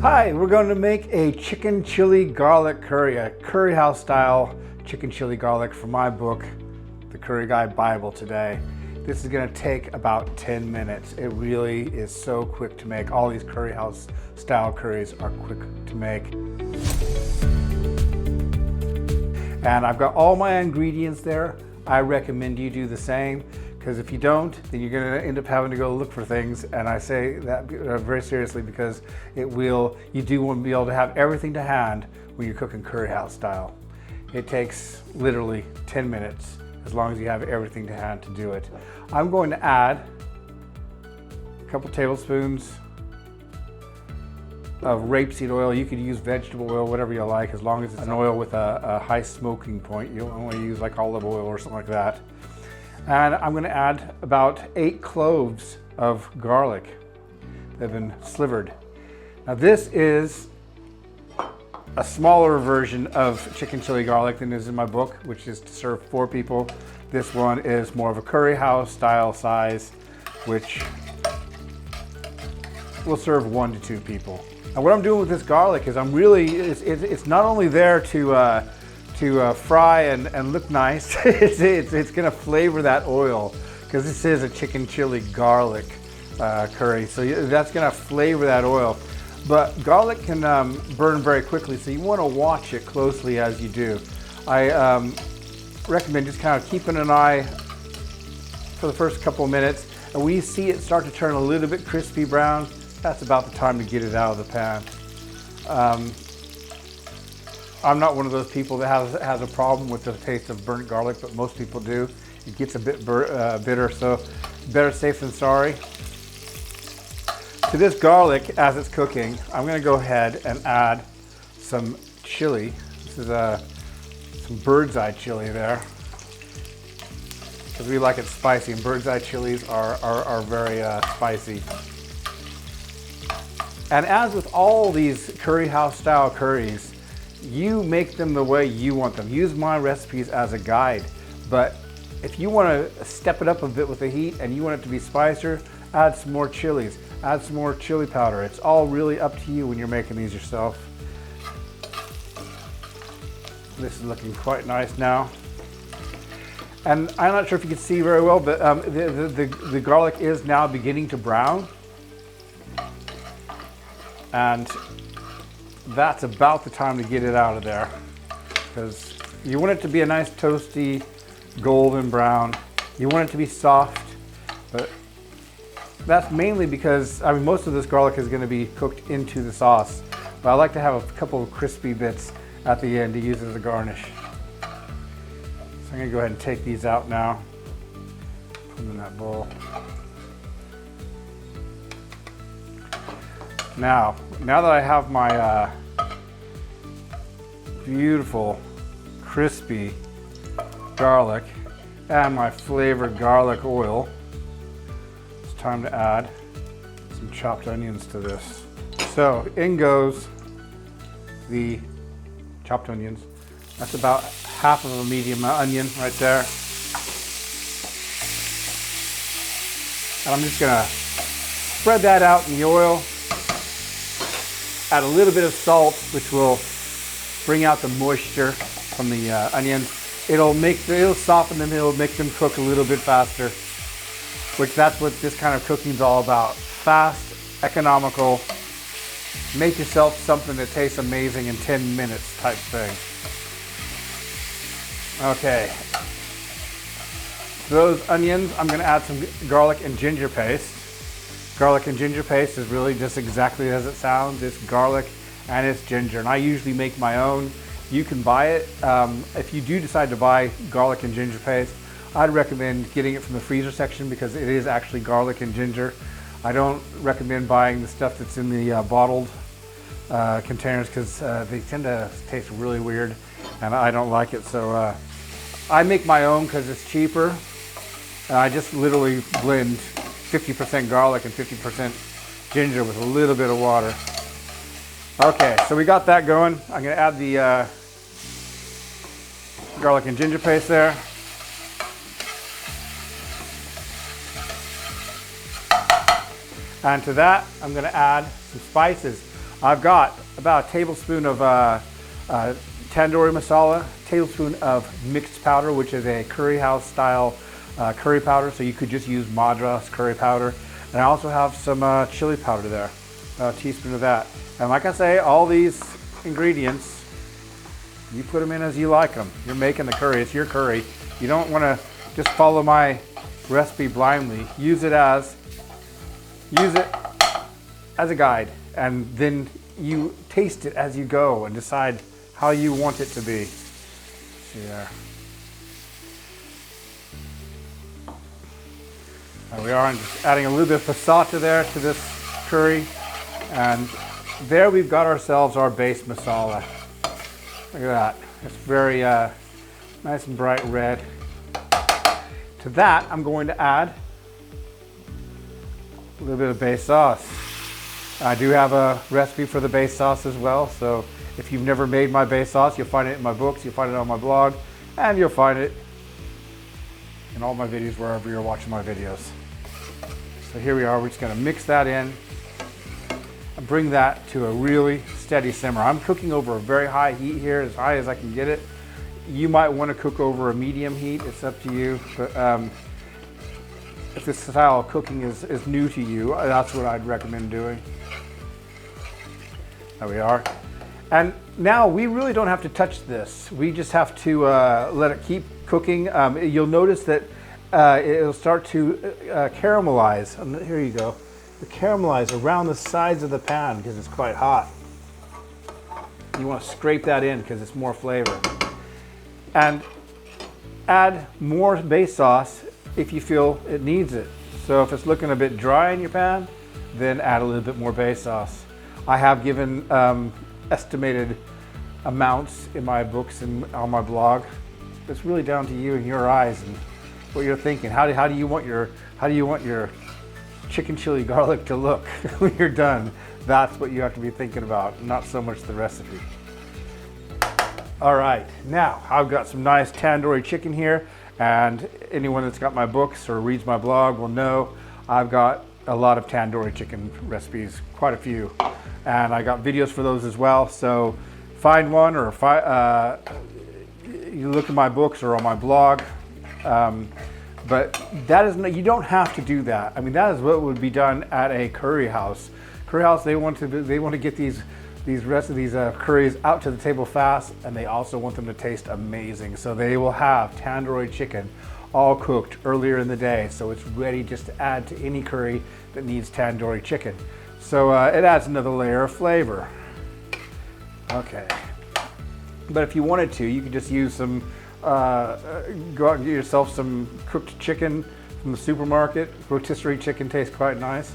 Hi, we're going to make a chicken chili garlic curry, a curry house style chicken chili garlic from my book, The Curry Guy Bible today. This is going to take about 10 minutes. It really is so quick to make. All these curry house style curries are quick to make. And I've got all my ingredients there. I recommend you do the same, because if you don't, then you're going to end up having to go look for things. And I say that very seriously, because you do want to be able to have everything to hand when you're cooking curry house style. It takes literally 10 minutes, as long as you have everything to hand to do it. I'm going to add a couple tablespoons of rapeseed oil. You could use vegetable oil, whatever you like, as long as it's an oil with a high smoking point. You don't want to use like olive oil or something like that. And I'm going to add about 8 cloves of garlic that have been slivered. Now this is a smaller version of chicken chili garlic than is in my book, which is to serve 4 people. This one is more of a curry house style size, which will serve 1 to 2 people. And what I'm doing with this garlic is it's not only there to fry and look nice, it's going to flavor that oil, because this is a chicken chili garlic curry, so that's going to flavor that oil. But garlic can burn very quickly, so you want to watch it closely as you do. I recommend just kind of keeping an eye for the first couple of minutes, and when you see it start to turn a little bit crispy brown, that's about the time to get it out of the pan. I'm not one of those people that has a problem with the taste of burnt garlic, but most people do. It gets a bit bitter, so better safe than sorry. To this garlic, as it's cooking, I'm going to go ahead and add some chili. This is some bird's eye chili there, because we like it spicy, and bird's eye chilies are very spicy. And as with all these curry house style curries, you make them the way you want them. Use my recipes as a guide, but if you want to step it up a bit with the heat and you want it to be spicier, add some more chilies, add some more chili powder. It's all really up to you when you're making these yourself. This is looking quite nice now. And I'm not sure if you can see very well, but the garlic is now beginning to brown. And that's about the time to get it out of there, because you want it to be a nice toasty golden brown. You want it to be soft, but that's mainly because most of this garlic is going to be cooked into the sauce, but I like to have a couple of crispy bits at the end to use as a garnish. So I'm going to go ahead and take these out now, put them in that bowl. Now that I have my beautiful crispy garlic and my flavored garlic oil, it's time to add some chopped onions to this. So in goes the chopped onions. That's about half of a medium onion right there. And I'm just gonna spread that out in the oil. Add a little bit of salt, which will bring out the moisture from the onions. It'll soften them, it'll make them cook a little bit faster, which that's what this kind of cooking is all about. Fast, economical, make yourself something that tastes amazing in 10 minutes type thing. Okay. To those onions, I'm gonna add some garlic and ginger paste. Garlic and ginger paste is really just exactly as it sounds. It's garlic and it's ginger, and I usually make my own. You can buy it. If you do decide to buy garlic and ginger paste, I'd recommend getting it from the freezer section, because it is actually garlic and ginger. I don't recommend buying the stuff that's in the bottled containers, because they tend to taste really weird and I don't like it. So I make my own because it's cheaper. I just literally blend 50% garlic and 50% ginger with a little bit of water. Okay, so we got that going. I'm going to add the garlic and ginger paste there. And to that, I'm going to add some spices. I've got about a tablespoon of tandoori masala, tablespoon of mixed powder, which is a curry house style curry powder, so you could just use Madras curry powder. And I also have some chili powder there, a teaspoon of that. And like I say, all these ingredients, you put them in as you like them. You're making the curry, it's your curry. You don't want to just follow my recipe blindly. Use it as a guide, and then you taste it as you go and decide how you want it to be. See there. There we are. I'm just adding a little bit of passata there to this curry, and there we've got ourselves our base masala. Look at that. It's very nice and bright red. To that, I'm going to add a little bit of base sauce. I do have a recipe for the base sauce as well, so if you've never made my base sauce, you'll find it in my books, you'll find it on my blog, and you'll find it in all my videos wherever you're watching my videos. So here we are, we're just going to mix that in and bring that to a really steady simmer. I'm cooking over a very high heat here, as high as I can get it. You might want to cook over a medium heat, it's up to you. But if this style of cooking is new to you, that's what I'd recommend doing. There we are. And now we really don't have to touch this. We just have to let it keep cooking. You'll notice that it'll start to caramelize. And here you go. The caramelize around the sides of the pan because it's quite hot. You want to scrape that in because it's more flavor. And add more base sauce if you feel it needs it. So if it's looking a bit dry in your pan, then add a little bit more base sauce. I have given estimated amounts in my books and on my blog. It's really down to you and your eyes and what you're thinking. How do you want your chicken chili garlic to look when you're done? That's what you have to be thinking about, not so much the recipe. All right, now I've got some nice tandoori chicken here, and anyone that's got my books or reads my blog will know I've got a lot of tandoori chicken recipes, quite a few, and I got videos for those as well. So find one, or you look at my books or on my blog. But that is, you don't have to do that. I mean, that is what would be done at a curry house. Curry house, they want to get these curries out to the table fast, and they also want them to taste amazing. So they will have tandoori chicken all cooked earlier in the day, so it's ready just to add to any curry that needs tandoori chicken. So it adds another layer of flavor. Okay, but if you wanted to, you could just use some, go out and get yourself some cooked chicken from the supermarket. Rotisserie chicken tastes quite nice.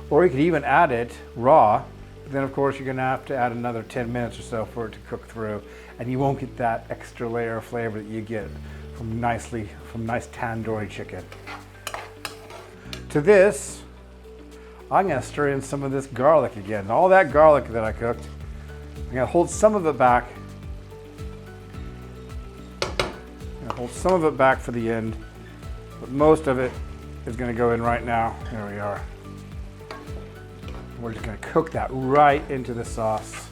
Or you could even add it raw. Then of course you're going to have to add another 10 minutes or so for it to cook through, and you won't get that extra layer of flavor that you get from nice tandoori chicken. To this, I'm going to stir in some of this garlic again. All that garlic that I cooked, I'm going to hold some of it back. Hold some of it back for the end, but most of it is going to go in right now. There we are. We're just going to cook that right into the sauce.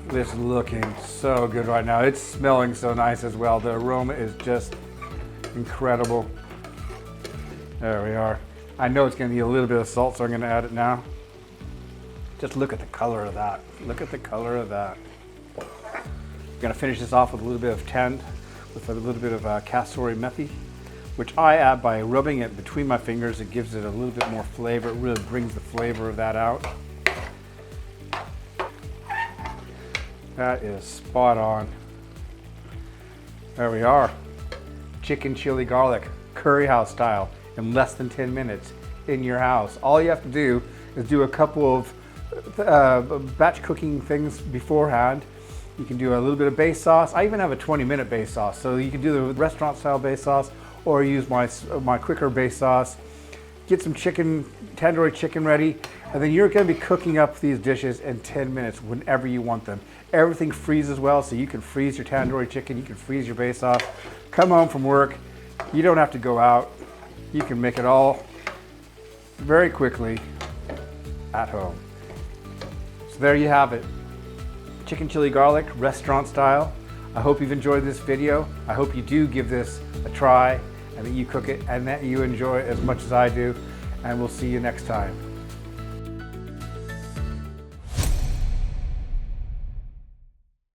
This is looking so good right now. It's smelling so nice as well. The aroma is just incredible. There we are. I know it's going to need a little bit of salt, so I'm going to add it now. Just look at the color of that. Look at the color of that. I'm going to finish this off with a little bit of with a little bit of kasuri methi, which I add by rubbing it between my fingers. It gives it a little bit more flavor. It really brings the flavor of that out. That is spot on. There we are. Chicken chili garlic, curry house style, in less than 10 minutes in your house. All you have to do is do a couple of batch cooking things beforehand. You can do a little bit of base sauce. I even have a 20-minute base sauce, so you can do the restaurant style base sauce or use my quicker base sauce. Get some tandoori chicken ready, and then you're going to be cooking up these dishes in 10 minutes whenever you want them. Everything freezes well, so you can freeze your tandoori chicken, you can freeze your base sauce. Come home from work, you don't have to go out. You can make it all very quickly at home. So there you have it. Chicken chili garlic, restaurant style. I hope you've enjoyed this video. I hope you do give this a try and that you cook it and that you enjoy it as much as I do. And we'll see you next time.